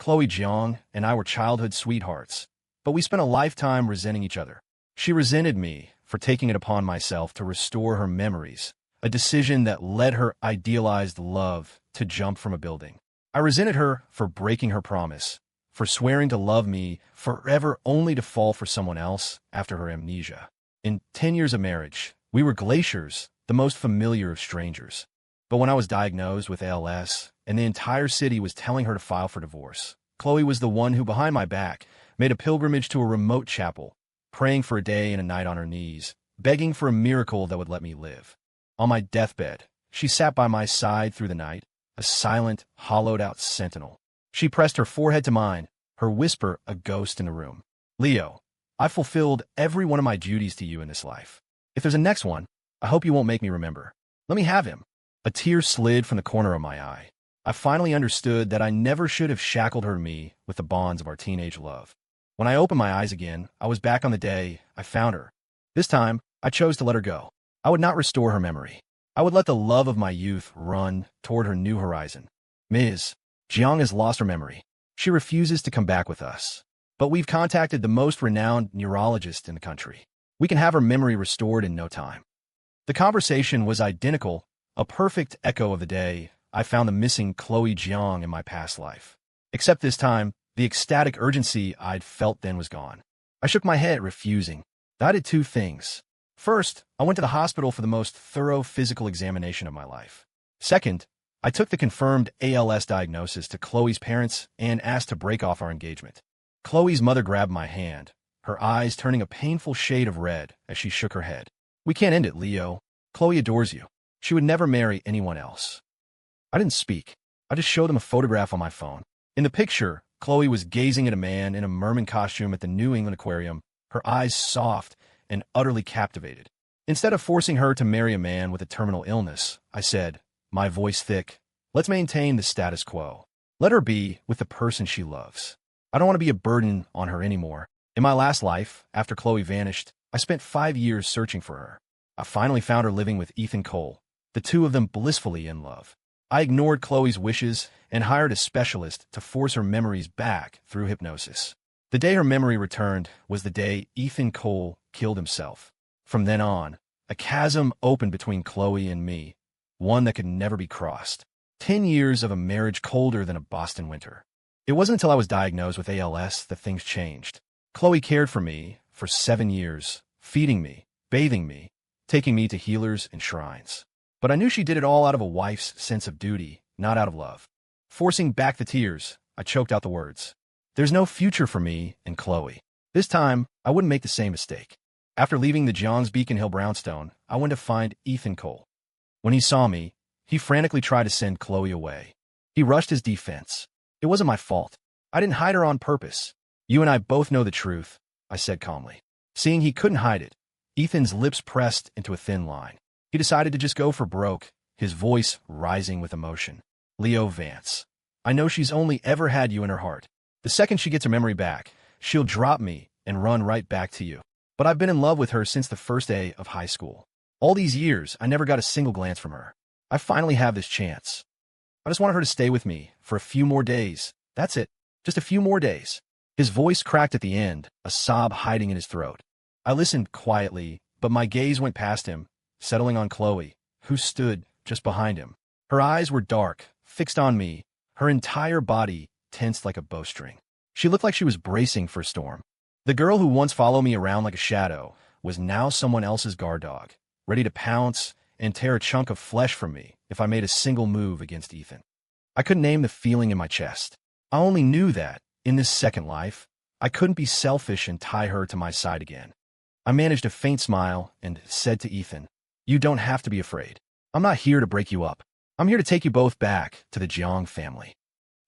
Khloe Jeong and I were childhood sweethearts, but we spent a lifetime resenting each other. She resented me for taking it upon myself to restore her memories, a decision that led her idealized love to jump from a building. I resented her for breaking her promise, for swearing to love me forever only to fall for someone else after her amnesia. In 10 years of marriage, we were glaciers, the most familiar of strangers. But when I was diagnosed with ALS, and the entire city was telling her to file for divorce, Khloe was the one who, behind my back, made a pilgrimage to a remote chapel, praying for a day and a night on her knees, begging for a miracle that would let me live. On my deathbed, she sat by my side through the night, a silent, hollowed-out sentinel. She pressed her forehead to mine, her whisper a ghost in the room. Leo, I fulfilled every one of my duties to you in this life. If there's a next one, I hope you won't make me remember. Let me have him. A tear slid from the corner of my eye. I finally understood that I never should have shackled her to me with the bonds of our teenage love. When I opened my eyes again, I was back on the day I found her. This time, I chose to let her go. I would not restore her memory. I would let the love of my youth run toward her new horizon. Ms. Jeong has lost her memory. She refuses to come back with us. But we've contacted the most renowned neurologist in the country. We can have her memory restored in no time. The conversation was identical, a perfect echo of the day I found the missing Khloe Jeong in my past life. Except this time, the ecstatic urgency I'd felt then was gone. I shook my head, refusing. I did two things. First, I went to the hospital for the most thorough physical examination of my life. Second, I took the confirmed ALS diagnosis to Khloe's parents and asked to break off our engagement. Khloe's mother grabbed my hand, her eyes turning a painful shade of red as she shook her head. We can't end it, Leo. Khloe adores you. She would never marry anyone else. I didn't speak. I just showed them a photograph on my phone. In the picture, Khloe was gazing at a man in a merman costume at the New England Aquarium, her eyes soft and utterly captivated. Instead of forcing her to marry a man with a terminal illness, I said, my voice thick, let's maintain the status quo. Let her be with the person she loves. I don't want to be a burden on her anymore. In my last life, after Khloe vanished, I spent 5 years searching for her. I finally found her living with Ethan Cole, the two of them blissfully in love. I ignored Khloe's wishes and hired a specialist to force her memories back through hypnosis. The day her memory returned was the day Ethan Cole killed himself. From then on, a chasm opened between Khloe and me, one that could never be crossed. 10 years of a marriage colder than a Boston winter. It wasn't until I was diagnosed with ALS that things changed. Khloe cared for me for 7 years, feeding me, bathing me, taking me to healers and shrines. But I knew she did it all out of a wife's sense of duty, not out of love. Forcing back the tears, I choked out the words. There's no future for me and Khloe. This time, I wouldn't make the same mistake. After leaving the Johns Beacon Hill brownstone, I went to find Ethan Cole. When he saw me, he frantically tried to send Khloe away. He rushed his defense. It wasn't my fault. I didn't hide her on purpose. You and I both know the truth, I said calmly. Seeing he couldn't hide it, Ethan's lips pressed into a thin line. He decided to just go for broke, his voice rising with emotion. Leo Vance, I know she's only ever had you in her heart. The second she gets her memory back, she'll drop me and run right back to you. But I've been in love with her since the first day of high school. All these years, I never got a single glance from her. I finally have this chance. I just wanted her to stay with me for a few more days. That's it. Just a few more days. His voice cracked at the end, a sob hiding in his throat. I listened quietly, but my gaze went past him, settling on Khloe, who stood just behind him. Her eyes were dark, fixed on me, her entire body tensed like a bowstring. She looked like she was bracing for a storm. The girl who once followed me around like a shadow was now someone else's guard dog, ready to pounce and tear a chunk of flesh from me if I made a single move against Ethan. I couldn't name the feeling in my chest. I only knew that, in this second life, I couldn't be selfish and tie her to my side again. I managed a faint smile and said to Ethan, you don't have to be afraid. I'm not here to break you up. I'm here to take you both back to the Jeong family.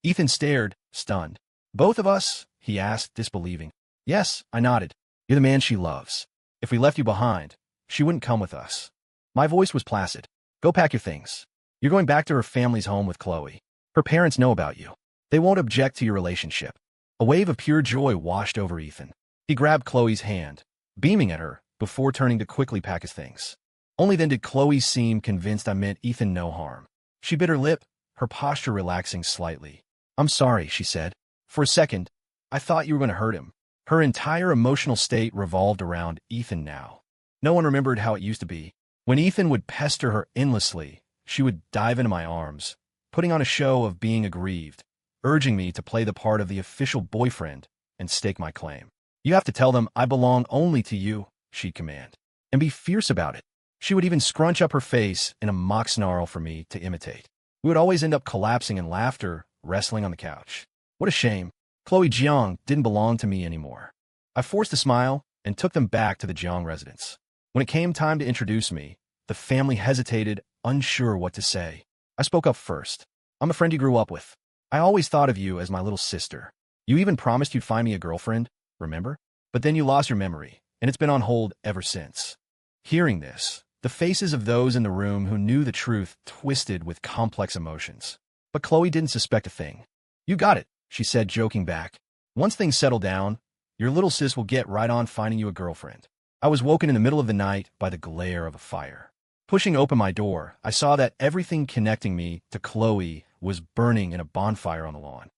Ethan stared, stunned. Both of us? He asked, disbelieving. Yes, I nodded. You're the man she loves. If we left you behind, she wouldn't come with us. My voice was placid. Go pack your things. You're going back to her family's home with Khloe. Her parents know about you. They won't object to your relationship. A wave of pure joy washed over Ethan. He grabbed Khloe's hand, beaming at her, before turning to quickly pack his things. Only then did Khloe seem convinced I meant Ethan no harm. She bit her lip, her posture relaxing slightly. I'm sorry, she said. For a second, I thought you were going to hurt him. Her entire emotional state revolved around Ethan now. No one remembered how it used to be. When Ethan would pester her endlessly, she would dive into my arms, putting on a show of being aggrieved, urging me to play the part of the official boyfriend and stake my claim. You have to tell them I belong only to you, she'd command, and be fierce about it. She would even scrunch up her face in a mock snarl for me to imitate. We would always end up collapsing in laughter, wrestling on the couch. What a shame. Khloe Jeong didn't belong to me anymore. I forced a smile and took them back to the Jeong residence. When it came time to introduce me, the family hesitated, unsure what to say. I spoke up first. I'm a friend you grew up with. I always thought of you as my little sister. You even promised you'd find me a girlfriend, remember? But then you lost your memory, and it's been on hold ever since. Hearing this, the faces of those in the room who knew the truth twisted with complex emotions. But Khloe didn't suspect a thing. You got it, she said, joking back. Once things settle down, your little sis will get right on finding you a girlfriend. I was woken in the middle of the night by the glare of a fire. Pushing open my door, I saw that everything connecting me to Khloe was burning in a bonfire on the lawn.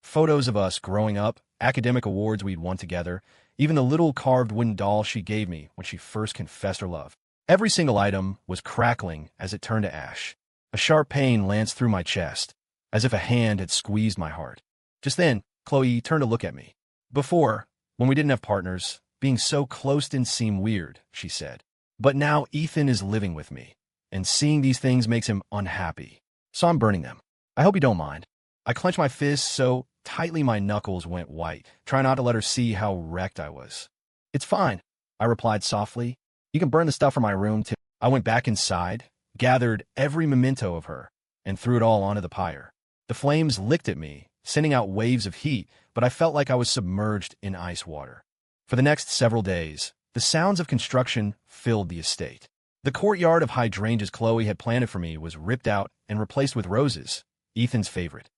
Photos of us growing up, academic awards we'd won together, even the little carved wooden doll she gave me when she first confessed her love. Every single item was crackling as it turned to ash. A sharp pain lanced through my chest, as if a hand had squeezed my heart. Just then, Khloe turned to look at me. Before, when we didn't have partners, being so close didn't seem weird, she said. But now Ethan is living with me, and seeing these things makes him unhappy. So I'm burning them. I hope you don't mind. I clenched my fists so tightly my knuckles went white, trying not to let her see how wrecked I was. It's fine, I replied softly. You can burn the stuff from my room too. I went back inside, gathered every memento of her, and threw it all onto the pyre. The flames licked at me, sending out waves of heat, but I felt like I was submerged in ice water. For the next several days, the sounds of construction filled the estate. The courtyard of hydrangeas Khloe had planted for me was ripped out and replaced with roses, Ethan's favorite.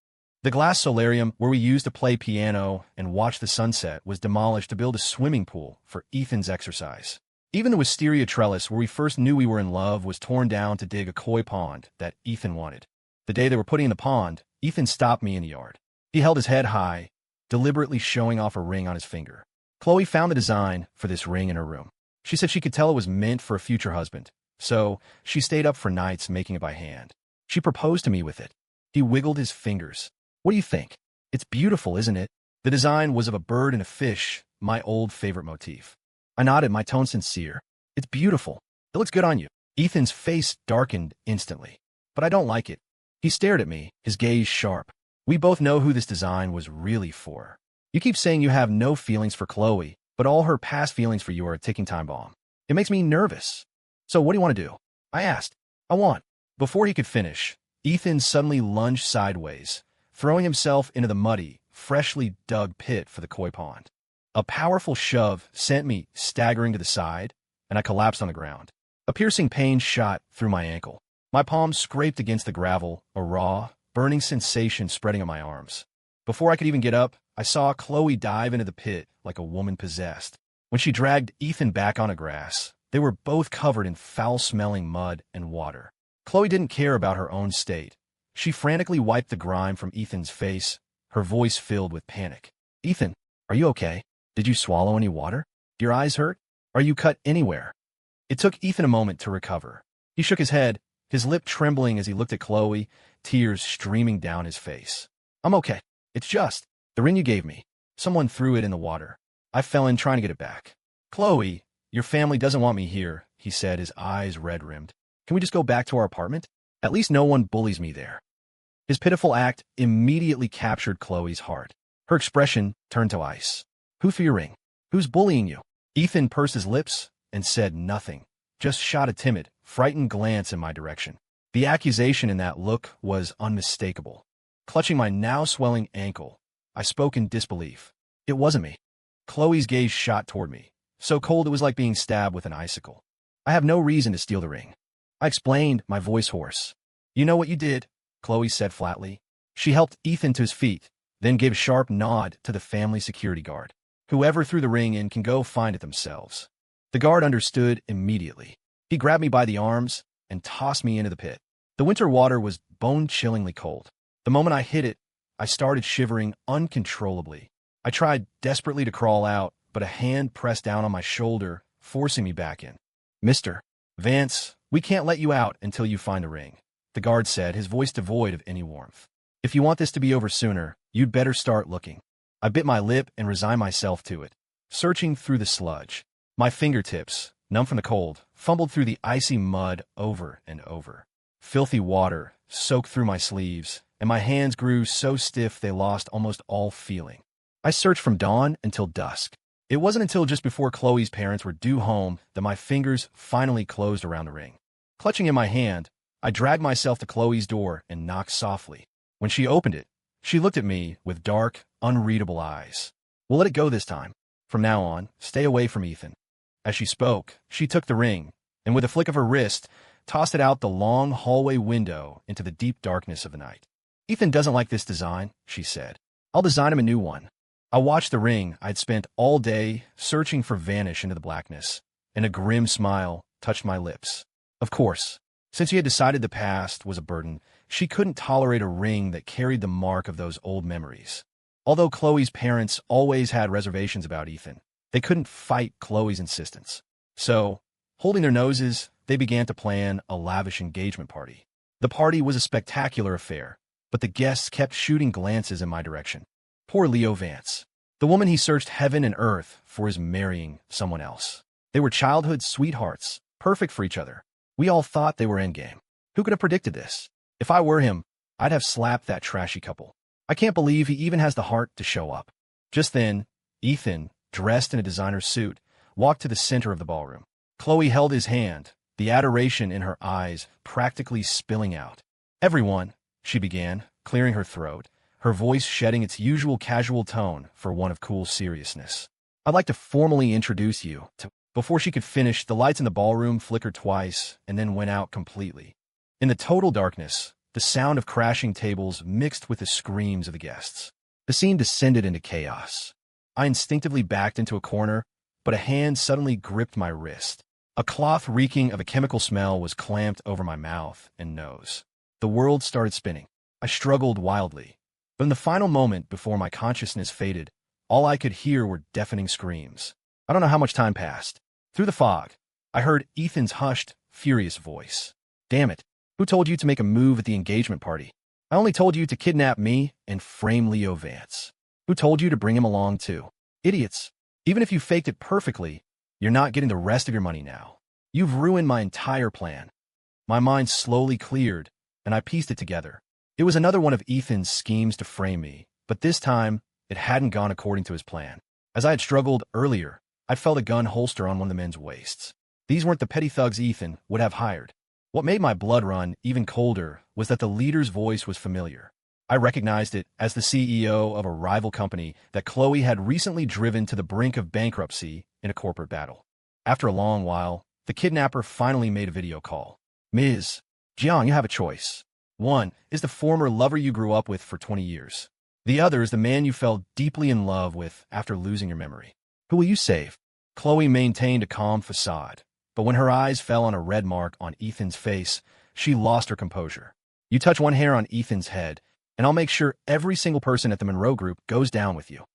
The glass solarium where we used to play piano and watch the sunset was demolished to build a swimming pool for Ethan's exercise. Even the wisteria trellis where we first knew we were in love was torn down to dig a koi pond that Ethan wanted. The day they were putting in the pond, Ethan stopped me in the yard. He held his head high, deliberately showing off a ring on his finger. Khloe found the design for this ring in her room. She said she could tell it was meant for a future husband, so she stayed up for nights making it by hand. She proposed to me with it. He wiggled his fingers. What do you think? It's beautiful, isn't it? The design was of a bird and a fish, my old favorite motif. I nodded, my tone sincere. It's beautiful. It looks good on you. Ethan's face darkened instantly. But I don't like it. He stared at me, his gaze sharp. We both know who this design was really for. You keep saying you have no feelings for Khloe, but all her past feelings for you are a ticking time bomb. It makes me nervous. So what do you want to do? I asked. I want. Before he could finish, Ethan suddenly lunged sideways, throwing himself into the muddy, freshly dug pit for the koi pond. A powerful shove sent me staggering to the side, and I collapsed on the ground. A piercing pain shot through my ankle. My palms scraped against the gravel, a raw, burning sensation spreading on my arms. Before I could even get up, I saw Khloe dive into the pit like a woman possessed. When she dragged Ethan back onto grass, they were both covered in foul-smelling mud and water. Khloe didn't care about her own state. She frantically wiped the grime from Ethan's face, her voice filled with panic. Ethan, are you okay? Did you swallow any water? Do your eyes hurt? Are you cut anywhere? It took Ethan a moment to recover. He shook his head, his lip trembling as he looked at Khloe, tears streaming down his face. I'm okay. It's just the ring you gave me. Someone threw it in the water. I fell in trying to get it back. Khloe, your family doesn't want me here, he said, his eyes red-rimmed. Can we just go back to our apartment? At least no one bullies me there. His pitiful act immediately captured Khloe's heart. Her expression turned to ice. Who for your ring? Who's bullying you? Ethan pursed his lips and said nothing, just shot a timid, frightened glance in my direction. The accusation in that look was unmistakable. Clutching my now swelling ankle, I spoke in disbelief. It wasn't me. Khloe's gaze shot toward me, so cold it was like being stabbed with an icicle. I have no reason to steal the ring. I explained, my voice hoarse. You know what you did, Khloe said flatly. She helped Ethan to his feet, then gave a sharp nod to the family security guard. Whoever threw the ring in can go find it themselves. The guard understood immediately. He grabbed me by the arms and tossed me into the pit. The winter water was bone-chillingly cold. The moment I hit it, I started shivering uncontrollably. I tried desperately to crawl out, but a hand pressed down on my shoulder, forcing me back in. Mr. Vance, we can't let you out until you find the ring, the guard said, his voice devoid of any warmth. If you want this to be over sooner, you'd better start looking. I bit my lip and resigned myself to it, searching through the sludge. My fingertips, numb from the cold, fumbled through the icy mud over and over. Filthy water soaked through my sleeves, and my hands grew so stiff they lost almost all feeling. I searched from dawn until dusk. It wasn't until just before Khloe's parents were due home that my fingers finally closed around the ring. Clutching in my hand, I dragged myself to Khloe's door and knocked softly. When she opened it, she looked at me with dark, unreadable eyes. We'll let it go this time. From now on, stay away from Ethan. As she spoke, she took the ring, and with a flick of her wrist, tossed it out the long hallway window into the deep darkness of the night. Ethan doesn't like this design, she said. I'll design him a new one. I watched the ring I'd spent all day searching for vanish into the blackness, and a grim smile touched my lips. Of course, since she had decided the past was a burden, she couldn't tolerate a ring that carried the mark of those old memories. Although Khloe's parents always had reservations about Ethan, they couldn't fight Khloe's insistence. So, holding their noses, they began to plan a lavish engagement party. The party was a spectacular affair, but the guests kept shooting glances in my direction. Poor Leo Vance. The woman he searched heaven and earth for is marrying someone else. They were childhood sweethearts, perfect for each other. We all thought they were endgame. Who could have predicted this? If I were him, I'd have slapped that trashy couple. I can't believe he even has the heart to show up. Just then, Ethan, dressed in a designer suit, walked to the center of the ballroom. Khloe held his hand, the adoration in her eyes practically spilling out. Everyone, she began, clearing her throat, her voice shedding its usual casual tone for one of cool seriousness. I'd like to formally introduce you to... Before she could finish, the lights in the ballroom flickered twice and then went out completely. In the total darkness, the sound of crashing tables mixed with the screams of the guests. The scene descended into chaos. I instinctively backed into a corner, but a hand suddenly gripped my wrist. A cloth reeking of a chemical smell was clamped over my mouth and nose. The world started spinning. I struggled wildly. But in the final moment before my consciousness faded, all I could hear were deafening screams. I don't know how much time passed. Through the fog, I heard Ethan's hushed, furious voice. Damn it. Who told you to make a move at the engagement party? I only told you to kidnap me and frame Leo Vance. Who told you to bring him along too? Idiots. Even if you faked it perfectly, you're not getting the rest of your money now. You've ruined my entire plan. My mind slowly cleared, and I pieced it together. It was another one of Ethan's schemes to frame me, but this time, it hadn't gone according to his plan. As I had struggled earlier, I felt a gun holster on one of the men's waists. These weren't the petty thugs Ethan would have hired. What made my blood run even colder was that the leader's voice was familiar. I recognized it as the CEO of a rival company that Khloe had recently driven to the brink of bankruptcy in a corporate battle. After a long while, the kidnapper finally made a video call. Ms. Jiang, you have a choice. One is the former lover you grew up with for 20 years. The other is the man you fell deeply in love with after losing your memory. Who will you save? Khloe maintained a calm facade, but when her eyes fell on a red mark on Ethan's face, she lost her composure. You touch one hair on Ethan's head, and I'll make sure every single person at the Monroe Group goes down with you.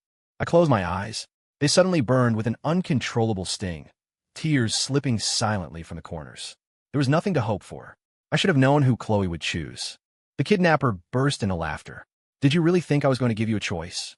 I closed my eyes. They suddenly burned with an uncontrollable sting, tears slipping silently from the corners. There was nothing to hope for. I should have known who Khloe would choose. The kidnapper burst into laughter. Did you really think I was going to give you a choice?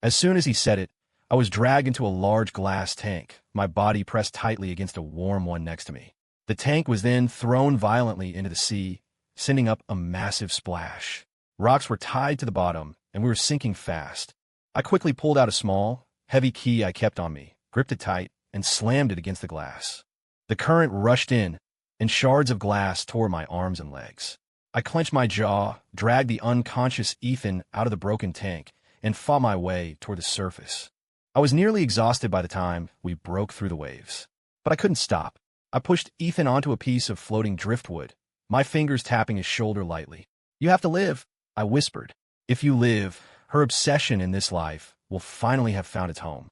As soon as he said it, I was dragged into a large glass tank, my body pressed tightly against a warm one next to me. The tank was then thrown violently into the sea, sending up a massive splash. Rocks were tied to the bottom, and we were sinking fast. I quickly pulled out a small, heavy key I kept on me, gripped it tight, and slammed it against the glass. The current rushed in, and shards of glass tore my arms and legs. I clenched my jaw, dragged the unconscious Ethan out of the broken tank, and fought my way toward the surface. I was nearly exhausted by the time we broke through the waves. But I couldn't stop. I pushed Ethan onto a piece of floating driftwood, my fingers tapping his shoulder lightly. You have to live, I whispered. If you live, her obsession in this life will finally have found its home.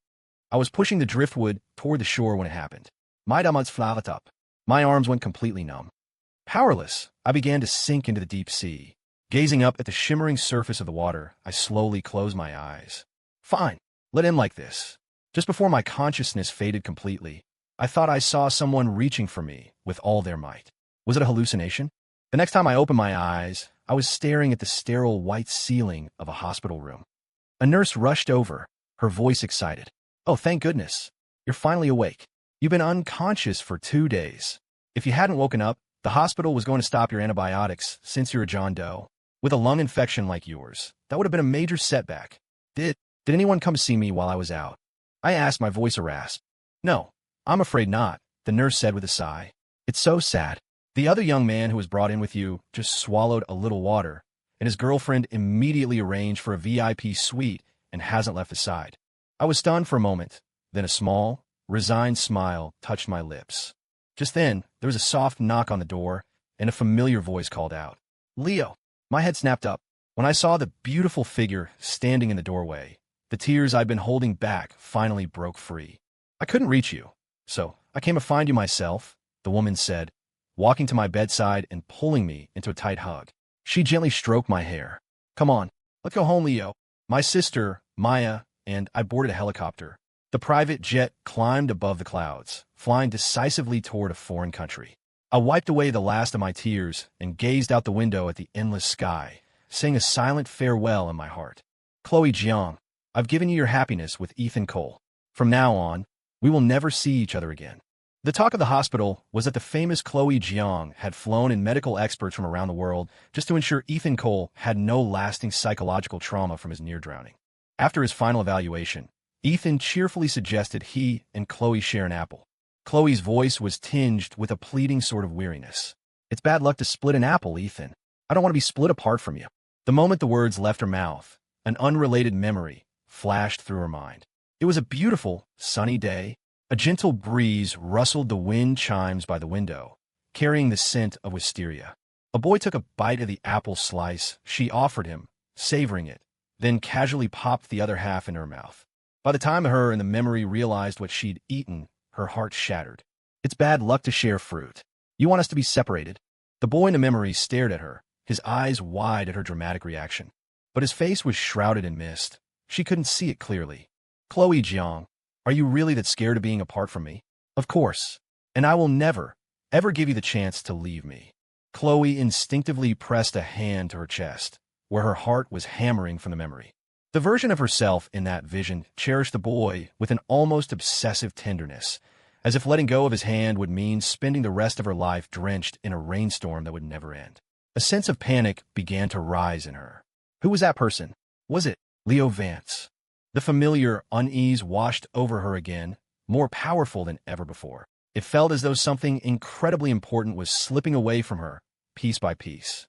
I was pushing the driftwood toward the shore when it happened. My damals flavet up. My arms went completely numb. Powerless, I began to sink into the deep sea. Gazing up at the shimmering surface of the water, I slowly closed my eyes. Fine, let in like this. Just before my consciousness faded completely, I thought I saw someone reaching for me with all their might. Was it a hallucination? The next time I opened my eyes, I was staring at the sterile white ceiling of a hospital room. A nurse rushed over, her voice excited. Oh, thank goodness. You're finally awake. You've been unconscious for 2 days. If you hadn't woken up, the hospital was going to stop your antibiotics since you're a John Doe. With a lung infection like yours, that would have been a major setback. Did anyone come see me while I was out? I asked, my voice a rasp. No, I'm afraid not, the nurse said with a sigh. It's so sad. The other young man who was brought in with you just swallowed a little water, and his girlfriend immediately arranged for a VIP suite and hasn't left his side. I was stunned for a moment, then a small, resigned smile touched my lips. Just then, there was a soft knock on the door, and a familiar voice called out, Leo. My head snapped up. When I saw the beautiful figure standing in the doorway, the tears I'd been holding back finally broke free. I couldn't reach you, so I came to find you myself, the woman said, walking to my bedside and pulling me into a tight hug. She gently stroked my hair. Come on, let's go home, Leo. My sister, Maya, and I boarded a helicopter. The private jet climbed above the clouds, flying decisively toward a foreign country. I wiped away the last of my tears and gazed out the window at the endless sky, saying a silent farewell in my heart. Khloe Jiang, I've given you your happiness with Ethan Cole. From now on, we will never see each other again. The talk of the hospital was that the famous Khloe Jiang had flown in medical experts from around the world just to ensure Ethan Cole had no lasting psychological trauma from his near drowning. After his final evaluation, Ethan cheerfully suggested he and Khloe share an apple. Khloe's voice was tinged with a pleading sort of weariness. It's bad luck to split an apple, Ethan. I don't want to be split apart from you. The moment the words left her mouth, an unrelated memory flashed through her mind. It was a beautiful, sunny day. A gentle breeze rustled the wind chimes by the window, carrying the scent of wisteria. A boy took a bite of the apple slice she offered him, savoring it, then casually popped the other half in her mouth. By the time her and the memory realized what she'd eaten, her heart shattered. It's bad luck to share fruit. You want us to be separated? The boy in the memory stared at her, his eyes wide at her dramatic reaction. But his face was shrouded in mist. She couldn't see it clearly. Khloe Jiang, are you really that scared of being apart from me? Of course. And I will never, ever give you the chance to leave me. Khloe instinctively pressed a hand to her chest, where her heart was hammering from the memory. The version of herself in that vision cherished the boy with an almost obsessive tenderness, as if letting go of his hand would mean spending the rest of her life drenched in a rainstorm that would never end. A sense of panic began to rise in her. Who was that person? Was it Leo Vance? The familiar unease washed over her again, more powerful than ever before. It felt as though something incredibly important was slipping away from her, piece by piece.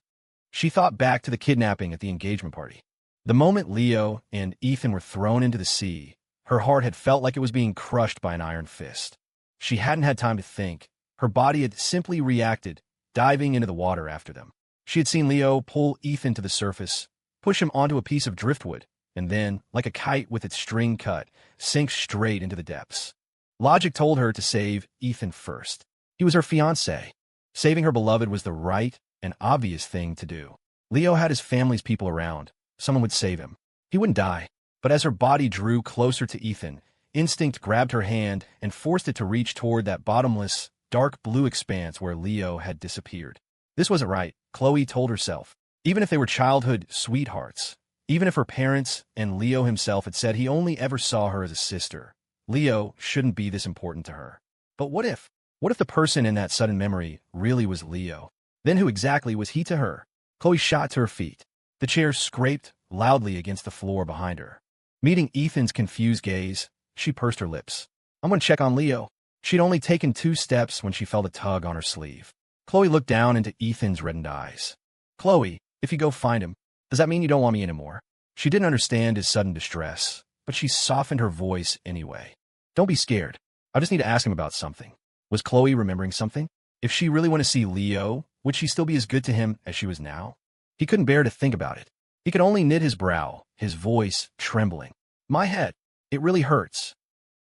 She thought back to the kidnapping at the engagement party. The moment Leo and Ethan were thrown into the sea, her heart had felt like it was being crushed by an iron fist. She hadn't had time to think. Her body had simply reacted, diving into the water after them. She had seen Leo pull Ethan to the surface, push him onto a piece of driftwood, and then, like a kite with its string cut, sink straight into the depths. Logic told her to save Ethan first. He was her fiancé. Saving her beloved was the right and obvious thing to do. Leo had his family's people around. Someone would save him. He wouldn't die. But as her body drew closer to Ethan, instinct grabbed her hand and forced it to reach toward that bottomless, dark blue expanse where Leo had disappeared. This wasn't right, Khloe told herself. Even if they were childhood sweethearts, even if her parents and Leo himself had said he only ever saw her as a sister, Leo shouldn't be this important to her. But what if? What if the person in that sudden memory really was Leo? Then who exactly was he to her? Khloe shot to her feet. The chair scraped loudly against the floor behind her. Meeting Ethan's confused gaze, she pursed her lips. I'm going to check on Leo. She'd only taken 2 steps when she felt a tug on her sleeve. Khloe looked down into Ethan's reddened eyes. Khloe, if you go find him, does that mean you don't want me anymore? She didn't understand his sudden distress, but she softened her voice anyway. Don't be scared. I just need to ask him about something. Was Khloe remembering something? If she really wanted to see Leo, would she still be as good to him as she was now? He couldn't bear to think about it. He could only knit his brow, his voice trembling. My head. It really hurts.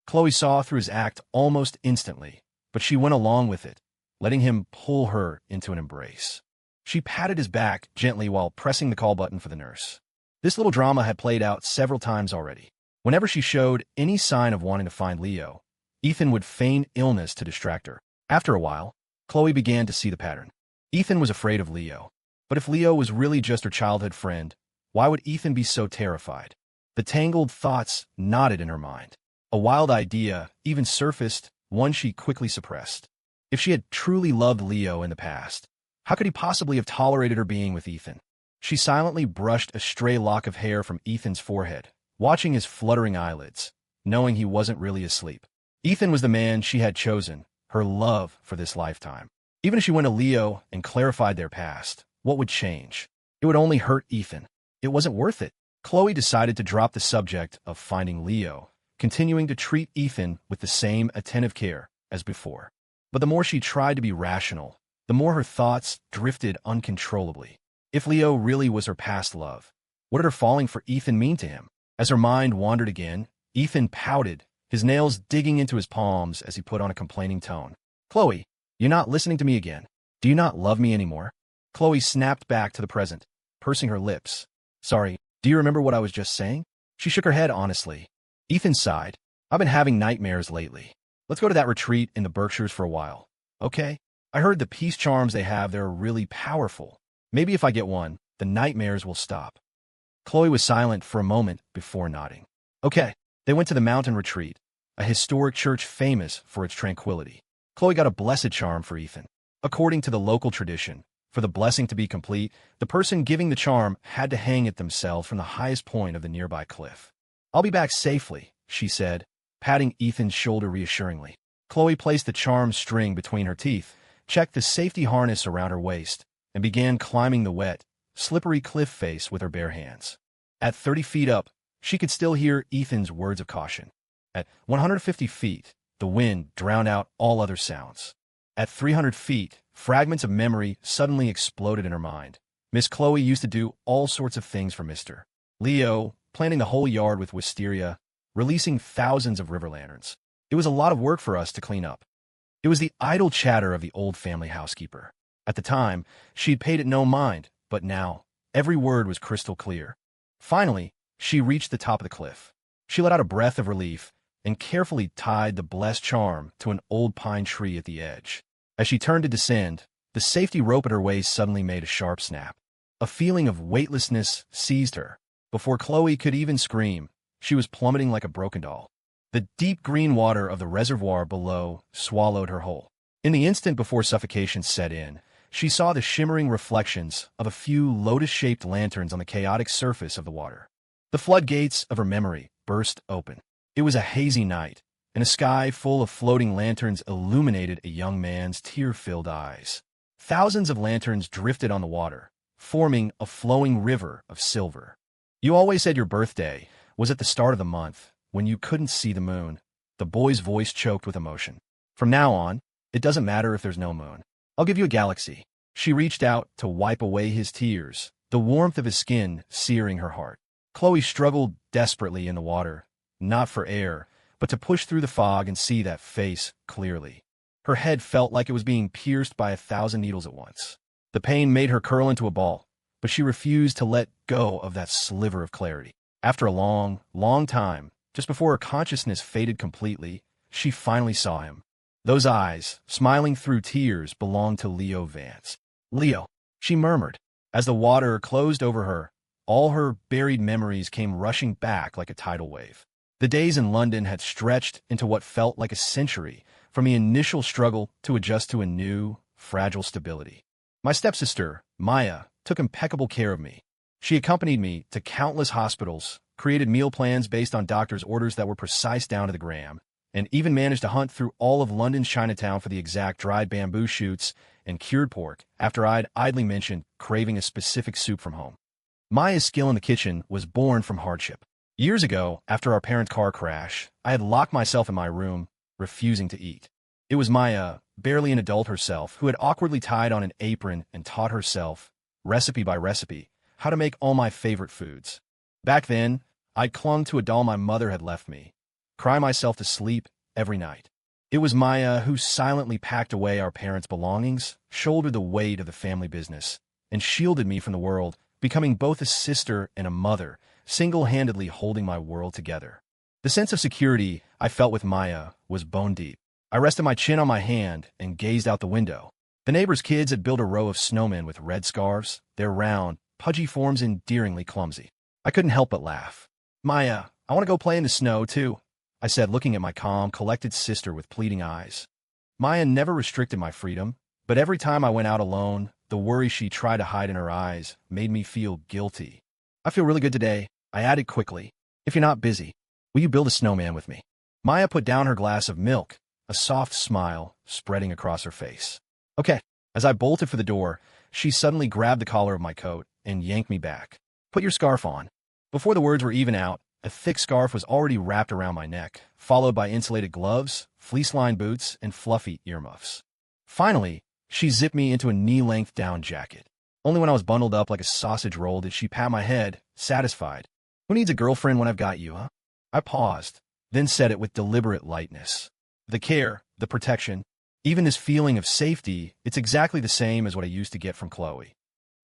Khloe saw through his act almost instantly, but she went along with it, letting him pull her into an embrace. She patted his back gently while pressing the call button for the nurse. This little drama had played out several times already. Whenever she showed any sign of wanting to find Leo, Ethan would feign illness to distract her. After a while, Khloe began to see the pattern. Ethan was afraid of Leo. But if Leo was really just her childhood friend, why would Ethan be so terrified? The tangled thoughts knotted in her mind. A wild idea even surfaced, one she quickly suppressed. If she had truly loved Leo in the past, how could he possibly have tolerated her being with Ethan? She silently brushed a stray lock of hair from Ethan's forehead, watching his fluttering eyelids, knowing he wasn't really asleep. Ethan was the man she had chosen, her love for this lifetime. Even if she went to Leo and clarified their past, what would change? It would only hurt Ethan. It wasn't worth it. Khloe decided to drop the subject of finding Leo, continuing to treat Ethan with the same attentive care as before. But the more she tried to be rational, the more her thoughts drifted uncontrollably. If Leo really was her past love, what did her falling for Ethan mean to him? As her mind wandered again, Ethan pouted, his nails digging into his palms as he put on a complaining tone. "Khloe, you're not listening to me again. Do you not love me anymore?" Khloe snapped back to the present, pursing her lips. "Sorry, do you remember what I was just saying?" She shook her head honestly. Ethan sighed. "I've been having nightmares lately. Let's go to that retreat in the Berkshires for a while, okay? I heard the peace charms they have there are really powerful. Maybe if I get one, the nightmares will stop." Khloe was silent for a moment before nodding. Okay, they went to the mountain retreat, a historic church famous for its tranquility. Khloe got a blessed charm for Ethan. According to the local tradition, for the blessing to be complete, the person giving the charm had to hang it themselves from the highest point of the nearby cliff. "I'll be back safely," she said, patting Ethan's shoulder reassuringly. Khloe placed the charm string between her teeth, checked the safety harness around her waist, and began climbing the wet, slippery cliff face with her bare hands. At 30 feet up, she could still hear Ethan's words of caution. At 150 feet, the wind drowned out all other sounds. At 300 feet, fragments of memory suddenly exploded in her mind. Miss Khloe used to do all sorts of things for Mr. Leo, planting the whole yard with wisteria, releasing thousands of river lanterns. It was a lot of work for us to clean up. It was the idle chatter of the old family housekeeper. At the time, she'd paid it no mind, but now, every word was crystal clear. Finally, she reached the top of the cliff. She let out a breath of relief and carefully tied the blessed charm to an old pine tree at the edge. As she turned to descend, the safety rope at her waist suddenly made a sharp snap. A feeling of weightlessness seized her. Before Khloe could even scream, she was plummeting like a broken doll. The deep green water of the reservoir below swallowed her whole. In the instant before suffocation set in, she saw the shimmering reflections of a few lotus-shaped lanterns on the chaotic surface of the water. The floodgates of her memory burst open. It was a hazy night, and a sky full of floating lanterns illuminated a young man's tear-filled eyes. Thousands of lanterns drifted on the water, forming a flowing river of silver. "You always said your birthday was at the start of the month, when you couldn't see the moon." The boy's voice choked with emotion. "From now on, it doesn't matter if there's no moon. I'll give you a galaxy." She reached out to wipe away his tears, the warmth of his skin searing her heart. Khloe struggled desperately in the water, not for air, but to push through the fog and see that face clearly. Her head felt like it was being pierced by 1,000 needles at once. The pain made her curl into a ball, but she refused to let go of that sliver of clarity. After a long, long time, just before her consciousness faded completely, she finally saw him. Those eyes, smiling through tears, belonged to Leo Vance. "Leo," she murmured. As the water closed over her, all her buried memories came rushing back like a tidal wave. The days in London had stretched into what felt like a century, from the initial struggle to adjust to a new, fragile stability. My stepsister, Maya, took impeccable care of me. She accompanied me to countless hospitals, created meal plans based on doctors' orders that were precise down to the gram, and even managed to hunt through all of London's Chinatown for the exact dried bamboo shoots and cured pork after I'd idly mentioned craving a specific soup from home. Maya's skill in the kitchen was born from hardship. Years ago, after our parents' car crash, I had locked myself in my room, refusing to eat. It was Maya, barely an adult herself, who had awkwardly tied on an apron and taught herself, recipe by recipe, how to make all my favorite foods. Back then, I clung to a doll my mother had left me, cry myself to sleep every night. It was Maya who silently packed away our parents' belongings, shouldered the weight of the family business, and shielded me from the world, becoming both a sister and a mother, single-handedly holding my world together. The sense of security I felt with Maya was bone deep. I rested my chin on my hand and gazed out the window. The neighbors' kids had built a row of snowmen with red scarves, their round, pudgy forms endearingly clumsy. I couldn't help but laugh. "Maya, I want to go play in the snow, too," I said, looking at my calm, collected sister with pleading eyes. Maya never restricted my freedom, but every time I went out alone, the worry she tried to hide in her eyes made me feel guilty. "I feel really good today," I added quickly. "If you're not busy, will you build a snowman with me?" Maya put down her glass of milk, a soft smile spreading across her face. "Okay." As I bolted for the door, she suddenly grabbed the collar of my coat and yanked me back. "Put your scarf on." Before the words were even out, a thick scarf was already wrapped around my neck, followed by insulated gloves, fleece-lined boots, and fluffy earmuffs. Finally, she zipped me into a knee-length down jacket. Only when I was bundled up like a sausage roll did she pat my head, satisfied. "Who needs a girlfriend when I've got you, huh?" I paused, then said it with deliberate lightness. "The care, the protection, even this feeling of safety, it's exactly the same as what I used to get from Khloe."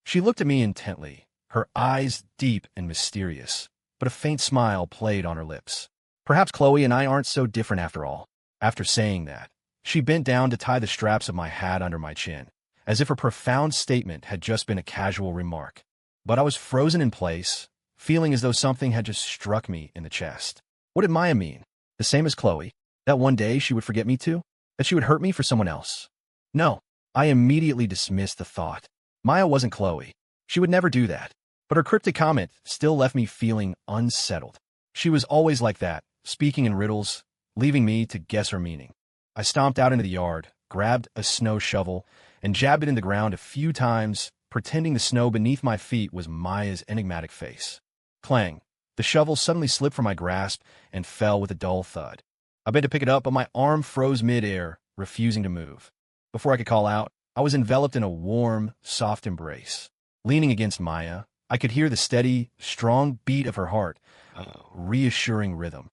She looked at me intently, her eyes deep and mysterious, but a faint smile played on her lips. "Perhaps Khloe and I aren't so different after all." After saying that, she bent down to tie the straps of my hat under my chin, as if her profound statement had just been a casual remark. But I was frozen in place, feeling as though something had just struck me in the chest. What did Maya mean? The same as Khloe? That one day she would forget me too? That she would hurt me for someone else? No. I immediately dismissed the thought. Maya wasn't Khloe. She would never do that. But her cryptic comment still left me feeling unsettled. She was always like that, speaking in riddles, leaving me to guess her meaning. I stomped out into the yard, grabbed a snow shovel, and jabbed it in the ground a few times, pretending the snow beneath my feet was Maya's enigmatic face. Clang! The shovel suddenly slipped from my grasp and fell with a dull thud. I bent to pick it up, but my arm froze mid-air, refusing to move. Before I could call out, I was enveloped in a warm, soft embrace. Leaning against Maya, I could hear the steady, strong beat of her heart, a reassuring rhythm.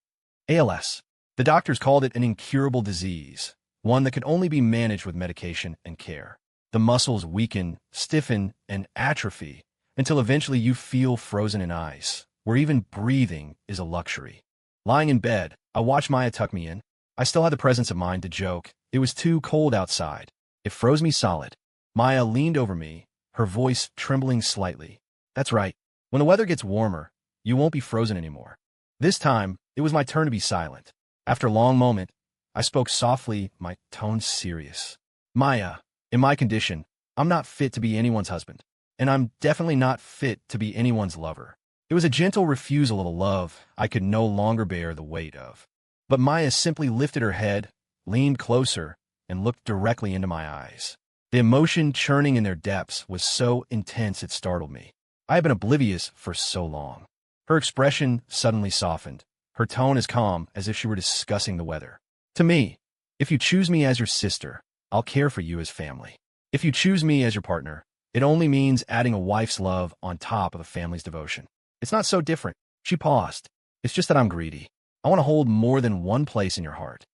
ALS. The doctors called it an incurable disease, one that could only be managed with medication and care. The muscles weaken, stiffen, and atrophy until eventually you feel frozen in ice, where even breathing is a luxury. Lying in bed, I watched Maya tuck me in. I still had the presence of mind to joke. It was too cold outside. It froze me solid. Maya leaned over me, her voice trembling slightly. "That's right. When the weather gets warmer, you won't be frozen anymore." This time, it was my turn to be silent. After a long moment, I spoke softly, my tone serious. "Maya, in my condition, I'm not fit to be anyone's husband, and I'm definitely not fit to be anyone's lover." It was a gentle refusal of a love I could no longer bear the weight of. But Maya simply lifted her head, leaned closer, and looked directly into my eyes. The emotion churning in their depths was so intense it startled me. I had been oblivious for so long. Her expression suddenly softened, her tone as calm as if she were discussing the weather. "To me, if you choose me as your sister, I'll care for you as family. If you choose me as your partner, it only means adding a wife's love on top of a family's devotion. It's not so different." She paused. "It's just that I'm greedy. I want to hold more than one place in your heart."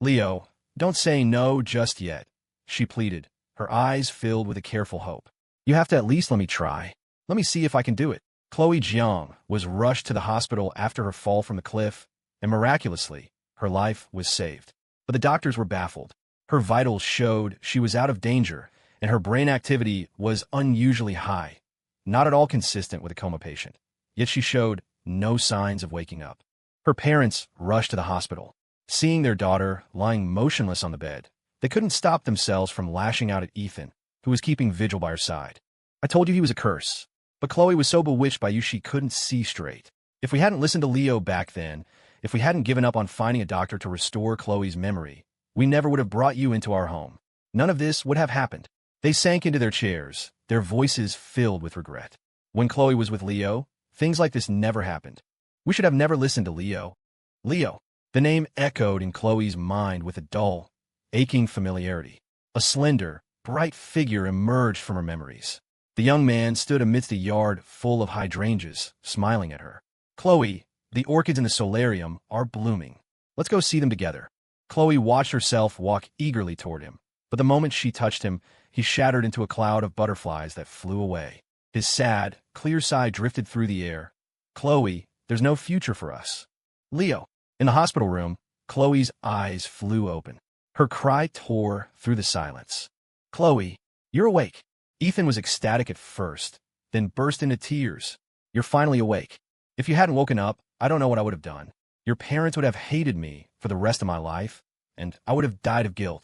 "Leo, don't say no just yet," she pleaded, her eyes filled with a careful hope. "You have to at least let me try. Let me see if I can do it." Khloe Jiang was rushed to the hospital after her fall from the cliff, and miraculously, her life was saved. But the doctors were baffled. Her vitals showed she was out of danger, and her brain activity was unusually high, not at all consistent with a coma patient. Yet she showed no signs of waking up. Her parents rushed to the hospital. Seeing their daughter lying motionless on the bed, they couldn't stop themselves from lashing out at Ethan, who was keeping vigil by her side. "I told you he was a curse. But Khloe was so bewitched by you she couldn't see straight. If we hadn't listened to Leo back then, if we hadn't given up on finding a doctor to restore Khloe's memory, we never would have brought you into our home. None of this would have happened." They sank into their chairs, their voices filled with regret. When Khloe was with Leo, things like this never happened. We should have never listened to Leo. Leo. The name echoed in Khloe's mind with a dull, aching familiarity. A slender, bright figure emerged from her memories. The young man stood amidst a yard full of hydrangeas, smiling at her. "Khloe, the orchids in the solarium are blooming. Let's go see them together." Khloe watched herself walk eagerly toward him, but the moment she touched him, he shattered into a cloud of butterflies that flew away. His sad, clear sigh drifted through the air. Khloe, there's no future for us. Leo. In the hospital room, Khloe's eyes flew open. Her cry tore through the silence. Khloe, you're awake. Ethan was ecstatic at first, then burst into tears. You're finally awake. If you hadn't woken up, I don't know what I would have done. Your parents would have hated me for the rest of my life, and I would have died of guilt.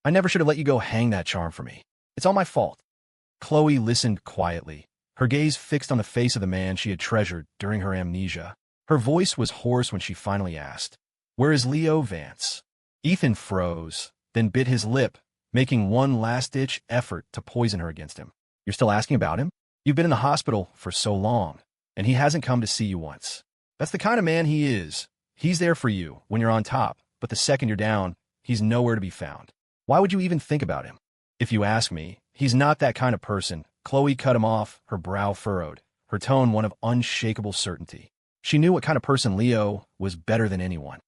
I never should have let you go hang that charm for me. It's all my fault. Khloe listened quietly, her gaze fixed on the face of the man she had treasured during her amnesia. Her voice was hoarse when she finally asked, "Where is Leo Vance?" Ethan froze, then bit his lip, making one last-ditch effort to poison her against him. "You're still asking about him? You've been in the hospital for so long, and he hasn't come to see you once. That's the kind of man he is. He's there for you when you're on top, but the second you're down, he's nowhere to be found. Why would you even think about him?" "If you ask me, he's not that kind of person." Khloe cut him off, her brow furrowed, her tone one of unshakable certainty. She knew what kind of person Leo was better than anyone.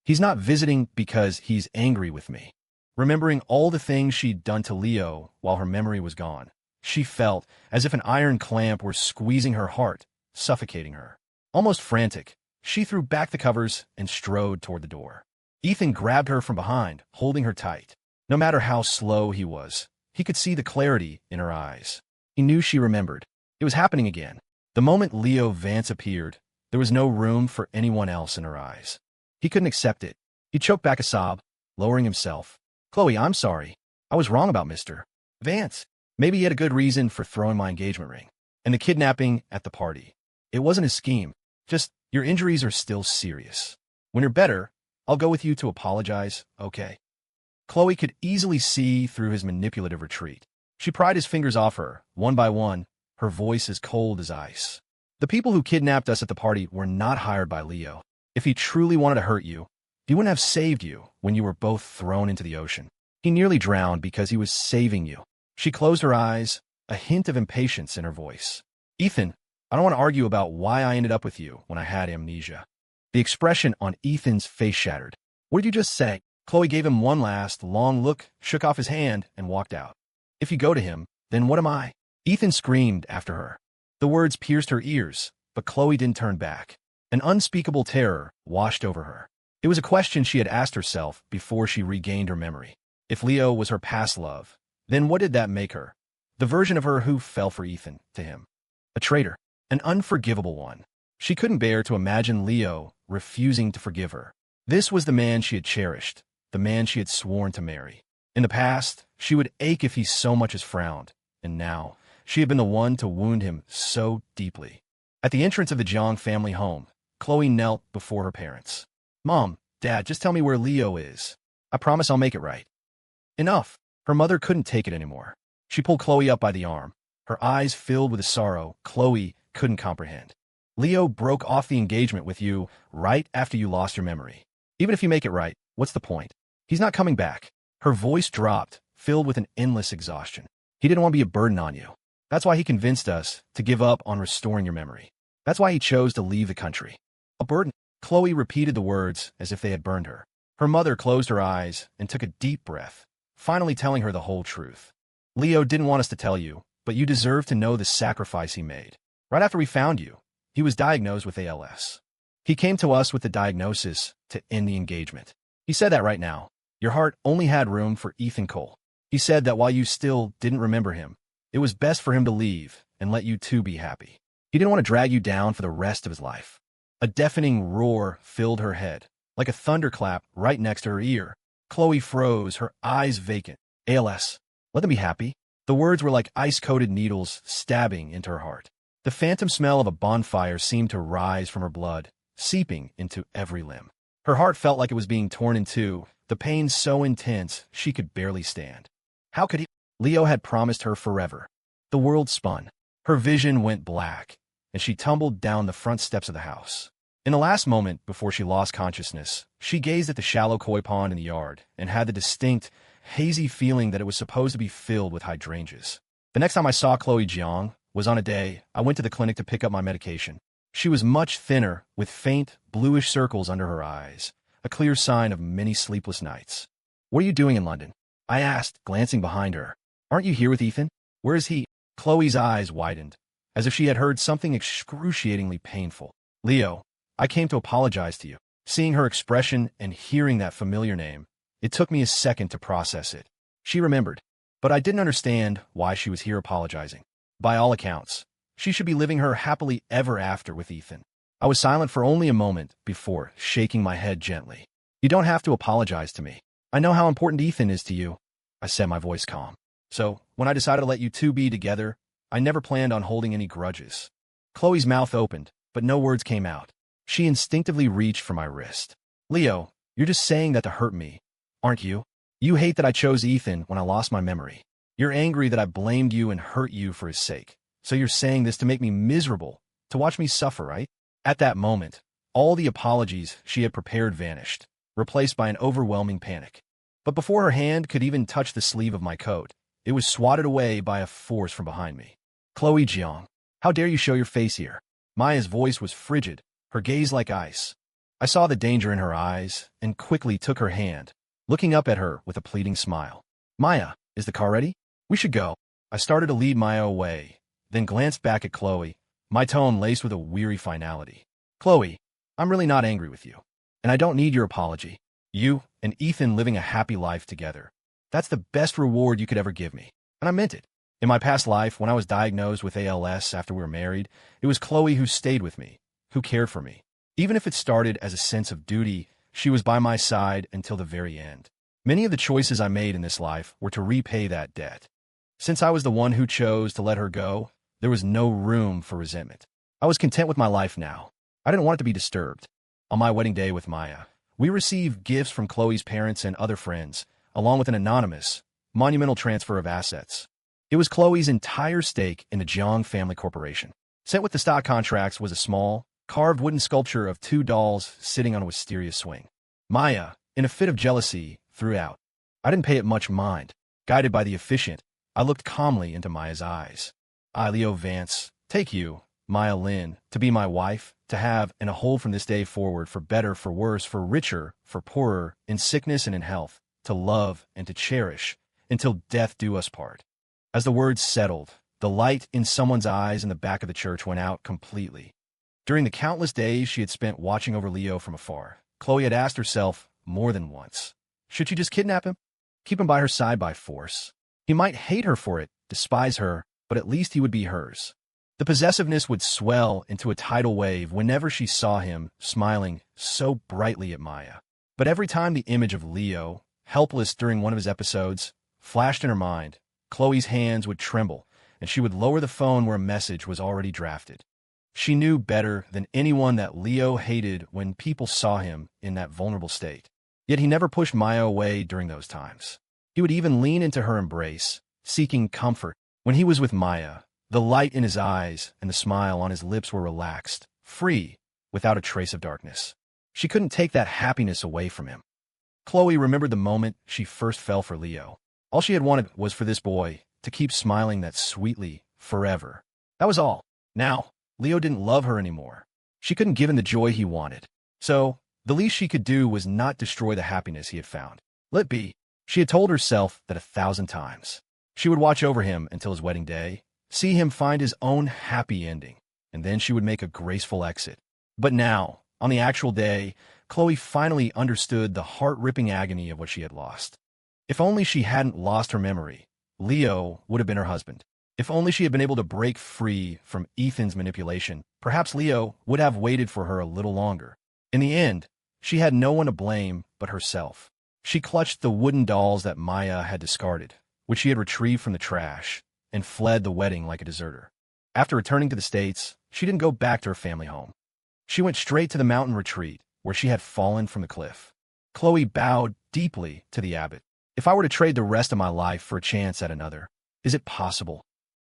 "He's not visiting because he's angry with me." Remembering all the things she'd done to Leo while her memory was gone, she felt as if an iron clamp were squeezing her heart, suffocating her. Almost frantic, she threw back the covers and strode toward the door. Ethan grabbed her from behind, holding her tight. No matter how slow he was, he could see the clarity in her eyes. He knew she remembered. It was happening again. The moment Leo Vance appeared, there was no room for anyone else in her eyes. He couldn't accept it. He choked back a sob, lowering himself. "Khloe, I'm sorry. I was wrong about Mr. Vance. Maybe he had a good reason for throwing my engagement ring. And the kidnapping at the party. It wasn't his scheme. Just, your injuries are still serious. When you're better, I'll go with you to apologize, okay?" Khloe could easily see through his manipulative retreat. She pried his fingers off her, one by one, her voice as cold as ice. "The people who kidnapped us at the party were not hired by Leo. If he truly wanted to hurt you, he wouldn't have saved you when you were both thrown into the ocean. He nearly drowned because he was saving you." She closed her eyes, a hint of impatience in her voice. "Ethan, I don't want to argue about why I ended up with you when I had amnesia." The expression on Ethan's face shattered. "What did you just say?" Khloe gave him one last, long look, shook off his hand, and walked out. "If you go to him, then what am I?" Ethan screamed after her. The words pierced her ears, but Khloe didn't turn back. An unspeakable terror washed over her. It was a question she had asked herself before she regained her memory. If Leo was her past love, then what did that make her? The version of her who fell for Ethan, to him. A traitor. An unforgivable one. She couldn't bear to imagine Leo refusing to forgive her. This was the man she had cherished, the man she had sworn to marry. In the past, she would ache if he so much as frowned, and now, she had been the one to wound him so deeply. At the entrance of the Jiang family home, Khloe knelt before her parents. "Mom, Dad, just tell me where Leo is. I promise I'll make it right." Enough. Her mother couldn't take it anymore. She pulled Khloe up by the arm, her eyes filled with a sorrow Khloe couldn't comprehend. "Leo broke off the engagement with you right after you lost your memory. Even if you make it right, what's the point? He's not coming back." Her voice dropped, filled with an endless exhaustion. "He didn't want to be a burden on you. That's why he convinced us to give up on restoring your memory. That's why he chose to leave the country." "A burden?" Khloe repeated the words as if they had burned her. Her mother closed her eyes and took a deep breath, finally telling her the whole truth. "Leo didn't want us to tell you, but you deserve to know the sacrifice he made. Right after we found you, he was diagnosed with ALS. He came to us with the diagnosis to end the engagement. He said that right now, your heart only had room for Ethan Cole. He said that while you still didn't remember him, it was best for him to leave and let you two be happy. He didn't want to drag you down for the rest of his life." A deafening roar filled her head, like a thunderclap right next to her ear. Khloe froze, her eyes vacant. "ALS. Let them be happy." The words were like ice-coated needles stabbing into her heart. The phantom smell of a bonfire seemed to rise from her blood, seeping into every limb. Her heart felt like it was being torn in two, the pain so intense she could barely stand. How could he? Leo had promised her forever. The world spun. Her vision went black, and she tumbled down the front steps of the house. In the last moment before she lost consciousness, she gazed at the shallow koi pond in the yard and had the distinct, hazy feeling that it was supposed to be filled with hydrangeas. The next time I saw Khloe Jiang was on a day I went to the clinic to pick up my medication. She was much thinner, with faint, bluish circles under her eyes, a clear sign of many sleepless nights. "What are you doing in London?" I asked, glancing behind her. Aren't you here with Ethan? Where is he? Chloe's eyes widened, as if she had heard something excruciatingly painful. Leo, I came to apologize to you. Seeing her expression and hearing that familiar name, it took me a second to process it. She remembered, but I didn't understand why she was here apologizing. By all accounts, she should be living her happily ever after with Ethan. I was silent for only a moment before shaking my head gently. You don't have to apologize to me. I know how important Ethan is to you. I said, my voice calm. So, when I decided to let you two be together, I never planned on holding any grudges. Chloe's mouth opened, but no words came out. She instinctively reached for my wrist. Leo, you're just saying that to hurt me, aren't you? You hate that I chose Ethan when I lost my memory. You're angry that I blamed you and hurt you for his sake. So you're saying this to make me miserable, to watch me suffer, right? At that moment, all the apologies she had prepared vanished, replaced by an overwhelming panic. But before her hand could even touch the sleeve of my coat, it was swatted away by a force from behind me. Khloe Jeong, how dare you show your face here? Maya's voice was frigid, her gaze like ice. I saw the danger in her eyes and quickly took her hand, looking up at her with a pleading smile. Maya, is the car ready? We should go. I started to lead Maya away, then glanced back at Khloe, my tone laced with a weary finality. Khloe, I'm really not angry with you, and I don't need your apology. You and Ethan living a happy life together. That's the best reward you could ever give me. And I meant it. In my past life, when I was diagnosed with ALS after we were married, it was Khloe who stayed with me, who cared for me. Even if it started as a sense of duty, she was by my side until the very end. Many of the choices I made in this life were to repay that debt. Since I was the one who chose to let her go, there was no room for resentment. I was content with my life now. I didn't want it to be disturbed. On my wedding day with Maya, we received gifts from Chloe's parents and other friends, along with an anonymous, monumental transfer of assets. It was Chloe's entire stake in the Jeong family corporation. Sent with the stock contracts was a small, carved wooden sculpture of two dolls sitting on a wisteria swing. Maya, in a fit of jealousy, threw out. I didn't pay it much mind. Guided by the efficient, I looked calmly into Maya's eyes. I, Leo Vance, take you, Maya Lin, to be my wife, to have and to hold from this day forward for better, for worse, for richer, for poorer, in sickness and in health, to love and to cherish, until death do us part. As the words settled, the light in someone's eyes in the back of the church went out completely. During the countless days she had spent watching over Leo from afar, Khloe had asked herself more than once, should she just kidnap him? Keep him by her side by force? He might hate her for it, despise her, but at least he would be hers. The possessiveness would swell into a tidal wave whenever she saw him smiling so brightly at Maya. But every time the image of Leo, helpless during one of his episodes, flashed in her mind, Chloe's hands would tremble, and she would lower the phone where a message was already drafted. She knew better than anyone that Leo hated when people saw him in that vulnerable state. Yet he never pushed Maya away during those times. He would even lean into her embrace, seeking comfort. When he was with Maya, the light in his eyes and the smile on his lips were relaxed, free, without a trace of darkness. She couldn't take that happiness away from him. Khloe remembered the moment she first fell for Leo. All she had wanted was for this boy to keep smiling that sweetly, forever. That was all. Now, Leo didn't love her anymore. She couldn't give him the joy he wanted. So, the least she could do was not destroy the happiness he had found. Let be. She had told herself that 1,000 times. She would watch over him until his wedding day, see him find his own happy ending, and then she would make a graceful exit. But now, on the actual day, Khloe finally understood the heart-ripping agony of what she had lost. If only she hadn't lost her memory, Leo would have been her husband. If only she had been able to break free from Ethan's manipulation, perhaps Leo would have waited for her a little longer. In the end, she had no one to blame but herself. She clutched the wooden dolls that Maya had discarded, which she had retrieved from the trash, and fled the wedding like a deserter. After returning to the States, she didn't go back to her family home. She went straight to the mountain retreat, where she had fallen from the cliff. Khloe bowed deeply to the abbot. If I were to trade the rest of my life for a chance at another, is it possible?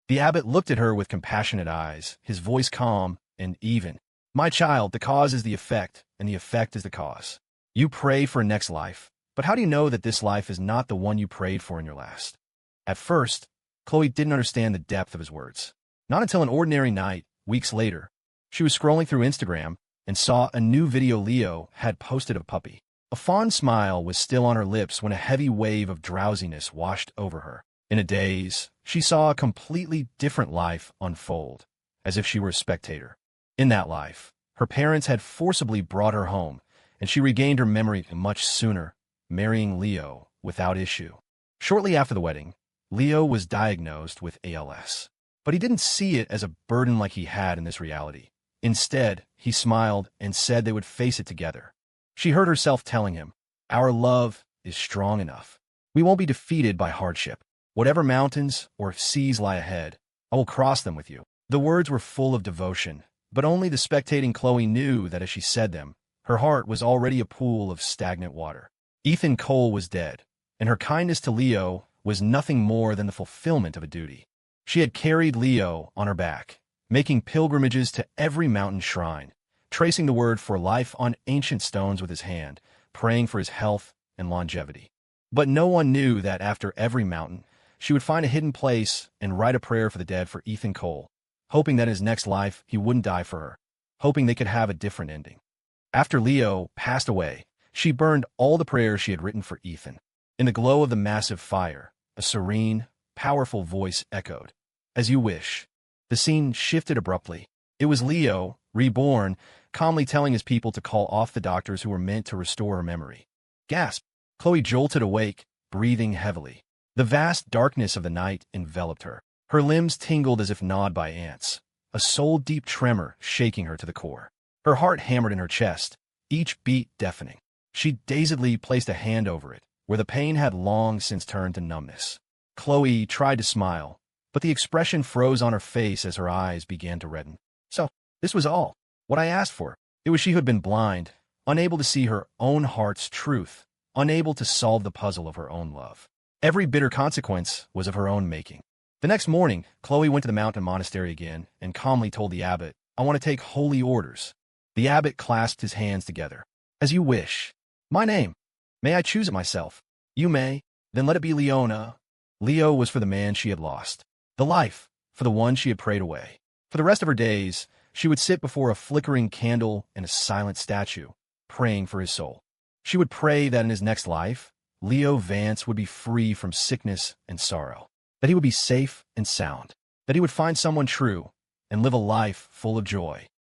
The abbot looked at her with compassionate eyes, his voice calm and even. My child, the cause is the effect, and the effect is the cause. You pray for a next life, but how do you know that this life is not the one you prayed for in your last? At first, Khloe didn't understand the depth of his words. Not until an ordinary night, weeks later, she was scrolling through Instagram and saw a new video Leo had posted of a puppy. A fond smile was still on her lips when a heavy wave of drowsiness washed over her. In a daze, she saw a completely different life unfold, as if she were a spectator. In that life, her parents had forcibly brought her home, and she regained her memory much sooner, marrying Leo without issue. Shortly after the wedding, Leo was diagnosed with ALS, but he didn't see it as a burden like he had in this reality. Instead, he smiled and said they would face it together. She heard herself telling him, "Our love is strong enough. We won't be defeated by hardship. Whatever mountains or seas lie ahead, I will cross them with you." The words were full of devotion, but only the spectating Khloe knew that as she said them, her heart was already a pool of stagnant water. Ethan Cole was dead, and her kindness to Leo was nothing more than the fulfillment of a duty. She had carried Leo on her back, making pilgrimages to every mountain shrine, tracing the word for life on ancient stones with his hand, praying for his health and longevity. But no one knew that after every mountain, she would find a hidden place and write a prayer for the dead for Ethan Cole, hoping that in his next life he wouldn't die for her, hoping they could have a different ending. After Leo passed away, she burned all the prayers she had written for Ethan. In the glow of the massive fire, a serene, powerful voice echoed, "As you wish." The scene shifted abruptly. It was Leo, reborn, calmly telling his people to call off the doctors who were meant to restore her memory. Gasp! Khloe jolted awake, breathing heavily. The vast darkness of the night enveloped her. Her limbs tingled as if gnawed by ants, a soul-deep tremor shaking her to the core. Her heart hammered in her chest, each beat deafening. She dazedly placed a hand over it, where the pain had long since turned to numbness. Khloe tried to smile, but the expression froze on her face as her eyes began to redden. So, this was all. What I asked for. It was she who had been blind, unable to see her own heart's truth, unable to solve the puzzle of her own love. Every bitter consequence was of her own making. The next morning, Khloe went to the mountain monastery again and calmly told the abbot, "I want to take holy orders." The abbot clasped his hands together. "As you wish. My name. May I choose it myself?" "You may. Then let it be Leona." Leo was for the man she had lost. The life, for the one she had prayed away. For the rest of her days, she would sit before a flickering candle and a silent statue, praying for his soul. She would pray that in his next life, Leo Vance would be free from sickness and sorrow, that he would be safe and sound, that he would find someone true and live a life full of joy.